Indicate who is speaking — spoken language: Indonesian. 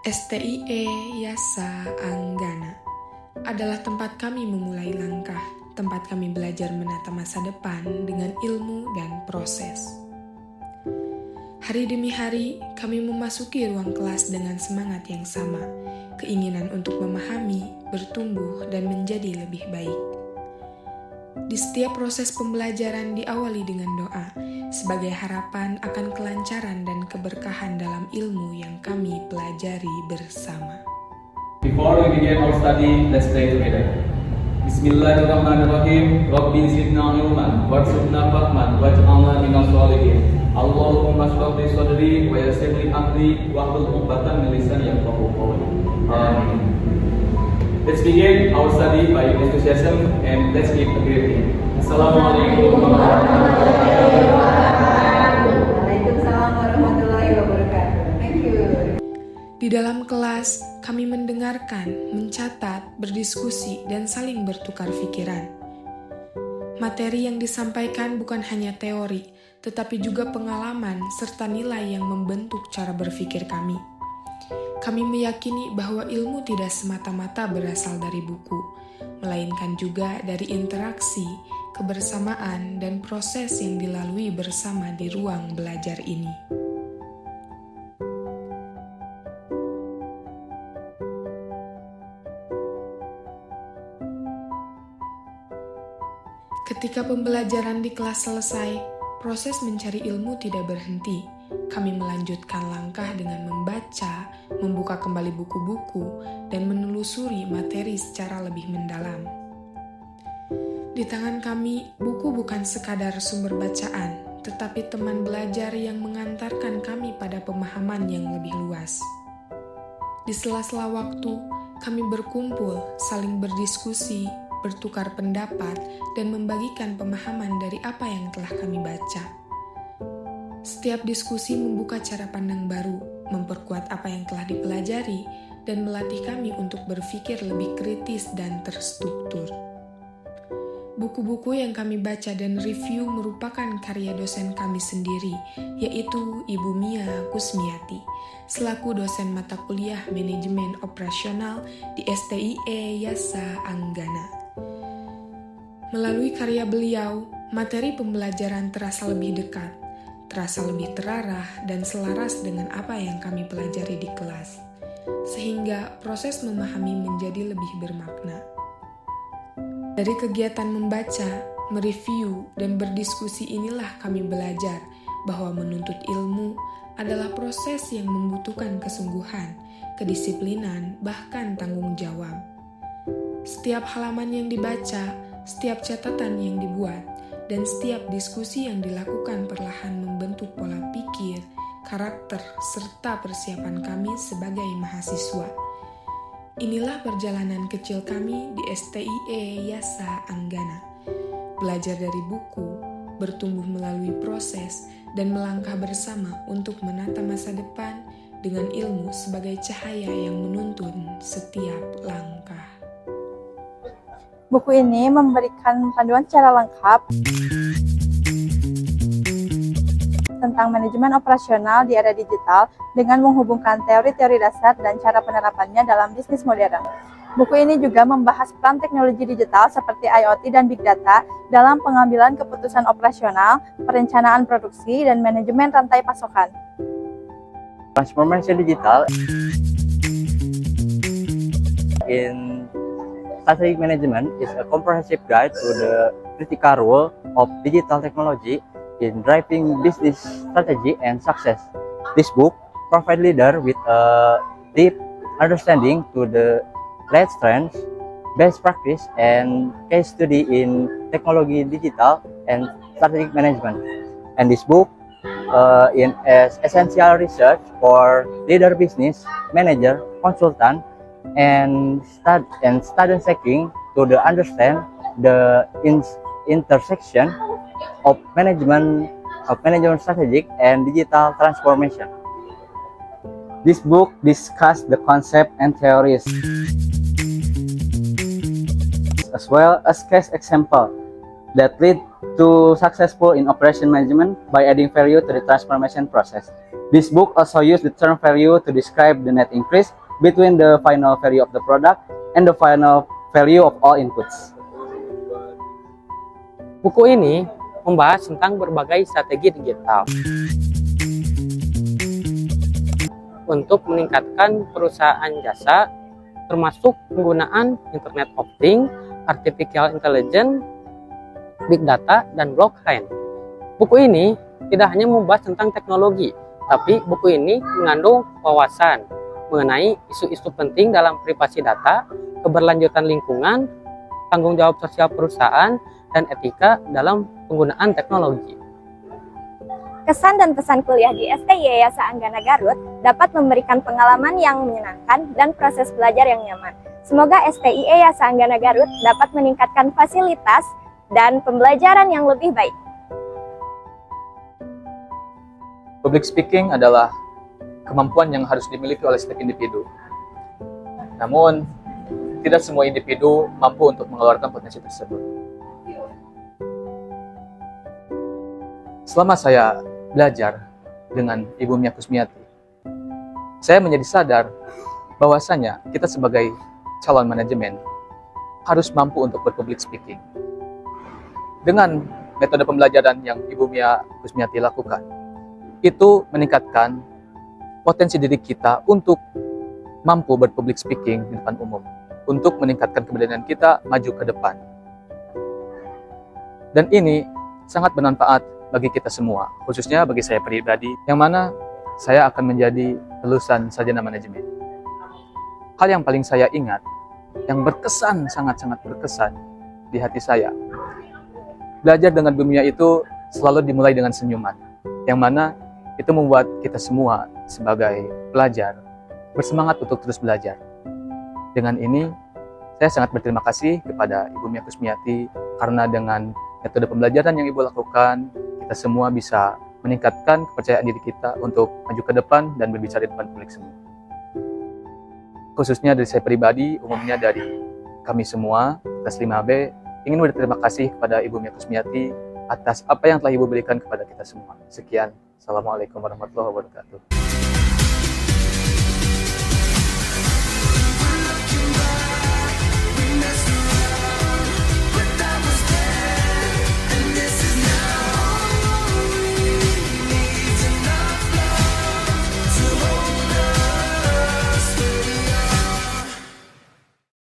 Speaker 1: STIE Yasa Anggana adalah tempat kami memulai langkah, tempat kami belajar menata masa depan dengan ilmu dan proses. Hari demi hari, kami memasuki ruang kelas dengan semangat yang sama, keinginan untuk memahami, bertumbuh, dan menjadi lebih baik. Di setiap proses pembelajaran diawali dengan doa, sebagai harapan akan kelancaran dan keberkahan dalam ilmu yang kami pelajari bersama.
Speaker 2: Before we begin our study, let's pray together. Bismillahirrahmanirrahim. Rabbi zidna ilman, warzuqna fahman, waj'alna minal sholihin. Allahumma shrah li sadri wa yassir li amri wahlul 'uqdatam min lisani yafqahu qawli. Amin. Let's begin our study by enthusiasm and let's keep a great day. Assalamualaikum warahmatullahi wabarakatuh.
Speaker 3: Waalaikumsalam warahmatullahi wabarakatuh. Thank you.
Speaker 1: Di dalam kelas, kami mendengarkan, mencatat, berdiskusi, dan saling bertukar pikiran. Materi yang disampaikan bukan hanya teori, tetapi juga pengalaman serta nilai yang membentuk cara berpikir kami. Kami meyakini bahwa ilmu tidak semata-mata berasal dari buku, melainkan juga dari interaksi, kebersamaan, dan proses yang dilalui bersama di ruang belajar ini. Ketika pembelajaran di kelas selesai, proses mencari ilmu tidak berhenti. Kami melanjutkan langkah dengan membaca, membuka kembali buku-buku, dan menelusuri materi secara lebih mendalam. Di tangan kami, buku bukan sekadar sumber bacaan, tetapi teman belajar yang mengantarkan kami pada pemahaman yang lebih luas. Di sela-sela waktu, kami berkumpul, saling berdiskusi, bertukar pendapat, dan membagikan pemahaman dari apa yang telah kami baca. Setiap diskusi membuka cara pandang baru, memperkuat apa yang telah dipelajari, dan melatih kami untuk berpikir lebih kritis dan terstruktur. Buku-buku yang kami baca dan review merupakan karya dosen kami sendiri, yaitu Ibu Mia Kusmiati, selaku dosen mata kuliah Manajemen Operasional di STIE Yasa Anggana. Melalui karya beliau, materi pembelajaran terasa lebih dekat, terasa lebih terarah dan selaras dengan apa yang kami pelajari di kelas, sehingga proses memahami menjadi lebih bermakna. Dari kegiatan membaca, mereview, dan berdiskusi inilah kami belajar bahwa menuntut ilmu adalah proses yang membutuhkan kesungguhan, kedisiplinan, bahkan tanggung jawab. Setiap halaman yang dibaca, setiap catatan yang dibuat, dan setiap diskusi yang dilakukan perlahan membentuk pola pikir, karakter, serta persiapan kami sebagai mahasiswa. Inilah perjalanan kecil kami di STIE Yasa Anggana. Belajar dari buku, bertumbuh melalui proses, dan melangkah bersama untuk menata masa depan dengan ilmu sebagai cahaya yang menuntun setiap langkah.
Speaker 3: Buku ini memberikan panduan secara lengkap tentang manajemen operasional di era digital dengan menghubungkan teori-teori dasar dan cara penerapannya dalam bisnis modern. Buku ini juga membahas peran teknologi digital seperti IoT dan Big Data dalam pengambilan keputusan operasional, perencanaan produksi, dan manajemen rantai pasokan.
Speaker 4: Transformation digital in strategic management is a comprehensive guide to the critical role of digital technology in driving business strategy and success. This book provides leader with a deep understanding to the latest trends, best practice, and case study in technology, digital, and strategic management. And this book is essential research for leader, business manager, consultant, and student seeking to understand the intersection of management strategic and digital transformation. This book discusses the concept and theories, as well as case example that lead to successful in operation management by adding value to the transformation process. This book also used the term value to describe the net increase between the final value of the product and the final value of all inputs.
Speaker 5: Buku ini membahas tentang berbagai strategi digital untuk meningkatkan perusahaan jasa, termasuk penggunaan Internet of Things, Artificial Intelligence, Big Data, dan blockchain. Buku ini tidak hanya membahas tentang teknologi, tapi buku ini mengandung wawasan mengenai isu-isu penting dalam privasi data, keberlanjutan lingkungan, tanggung jawab sosial perusahaan, dan etika dalam penggunaan teknologi.
Speaker 6: Kesan dan pesan kuliah di STI Yayasan Anggana Garut dapat memberikan pengalaman yang menyenangkan dan proses belajar yang nyaman. Semoga STI Yayasan Anggana Garut dapat meningkatkan fasilitas dan pembelajaran yang lebih baik.
Speaker 2: Public speaking adalah kemampuan yang harus dimiliki oleh setiap individu. Namun, tidak semua individu mampu untuk mengeluarkan potensi tersebut. Selama saya belajar dengan Ibu Mia Kusmiati, saya menjadi sadar bahwasanya kita sebagai calon manajemen harus mampu untuk berpublic speaking. Dengan metode pembelajaran yang Ibu Mia Kusmiati lakukan, itu meningkatkan potensi diri kita untuk mampu berpublic speaking di depan umum, untuk meningkatkan keberanian kita maju ke depan. Dan ini sangat bermanfaat bagi kita semua, khususnya bagi saya pribadi, yang mana saya akan menjadi lulusan sarjana manajemen. Hal yang paling saya ingat, yang berkesan, sangat-sangat berkesan di hati saya, belajar dengan dunia itu selalu dimulai dengan senyuman, yang mana itu membuat kita semua sebagai pelajar bersemangat untuk terus belajar. Dengan ini, saya sangat berterima kasih kepada Ibu Mia Kusmiati, karena dengan metode pembelajaran yang Ibu lakukan, kita semua bisa meningkatkan kepercayaan diri kita untuk maju ke depan dan berbicara di depan publik semua. Khususnya dari saya pribadi, umumnya dari kami semua, kelas 5B, ingin berterima kasih kepada Ibu Mia Kusmiati atas apa yang telah Ibu berikan kepada kita semua. Sekian, Assalamualaikum warahmatullahi wabarakatuh.